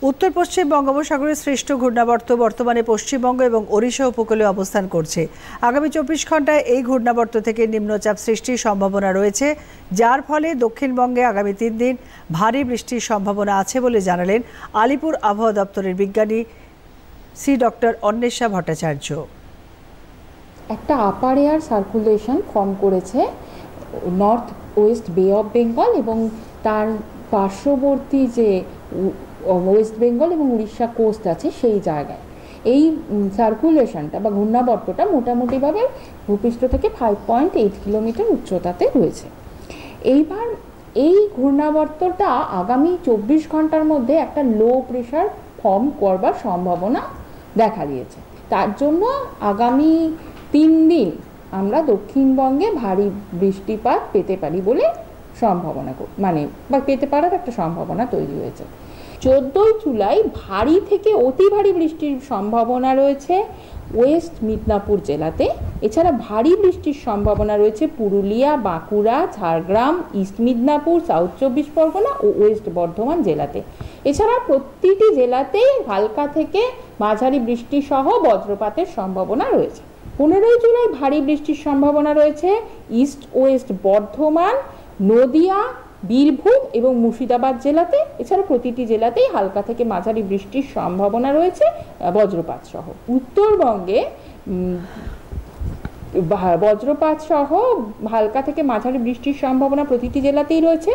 উত্তর পশ্চিম বঙ্গোপসাগরে সৃষ্ট ঘূর্ণাবর্ত বর্তমানে পশ্চিমবঙ্গ এবং ওড়িশা উপকূলে অবস্থান করছে। আগামী 24 ঘন্টায় এই ঘূর্ণাবর্ত থেকে নিম্নচাপ সৃষ্টির সম্ভাবনা রয়েছে, যার ফলে দক্ষিণবঙ্গে আগামী 3 দিন ভারী বৃষ্টির সম্ভাবনা আছে বলে জানালেন আলিপুর আবহাওয়া দপ্তরের বিজ্ঞানী ডক্টর অন্বেষা ভট্টাচার্য। একটা আপার এয়ার সার্কুলেশন ফর্ম করেছে নর্থ ওয়েস্ট বে অফ বেঙ্গল এবং তার পার্শ্ববর্তী যে ওয়েস্ট বেঙ্গল এবং উড়িষ্যা কোস্ট আছে সেই জায়গায় এই সার্কুলেশনটা বা ঘূর্ণাবর্তটা মোটামুটিভাবে ভূপৃষ্ঠ থেকে 5.8 কিলোমিটার উচ্চতাতে রয়েছে। এইবার এই ঘূর্ণাবর্তটা আগামী 24 ঘন্টার মধ্যে একটা লো প্রেশার ফর্ম করবার সম্ভাবনা দেখা দিয়েছে। তার জন্য আগামী 3 দিন আমরা দক্ষিণবঙ্গে ভারী বৃষ্টিপাত পেতে পারি বলে সম্ভাবনা বা পেতে পারার একটা সম্ভাবনা তৈরি হয়েছে। 14 জুলাই ভারী থেকে অতি ভারী বৃষ্টির সম্ভাবনা রয়েছে ওয়েস্ট মিদনাপুর জেলাতে। এছাড়া ভারী বৃষ্টির সম্ভাবনা রয়েছে পুরুলিয়া, বাঁকুড়া, ঝাড়গ্রাম, ইস্ট মিদনাপুর, সাউথ 24 পরগনা ও ওয়েস্ট বর্ধমান জেলাতে। এছাড়া প্রতিটি জেলাতেই হালকা থেকে মাঝারি বৃষ্টি সহ বজ্রপাতের সম্ভাবনা রয়েছে। 15 জুলাই ভারী বৃষ্টির সম্ভাবনা রয়েছে ইস্ট ওয়েস্ট বর্ধমান, নদিয়া, বীরভূম এবং মুর্শিদাবাদ জেলাতে। এছাড়া প্রতিটি জেলাতেই হালকা থেকে মাঝারি বৃষ্টির সম্ভাবনা রয়েছে বজ্রপাত সহ। উত্তরবঙ্গে বজ্রপাত সহ হালকা থেকে মাঝারি বৃষ্টির সম্ভাবনা প্রতিটি জেলাতেই রয়েছে।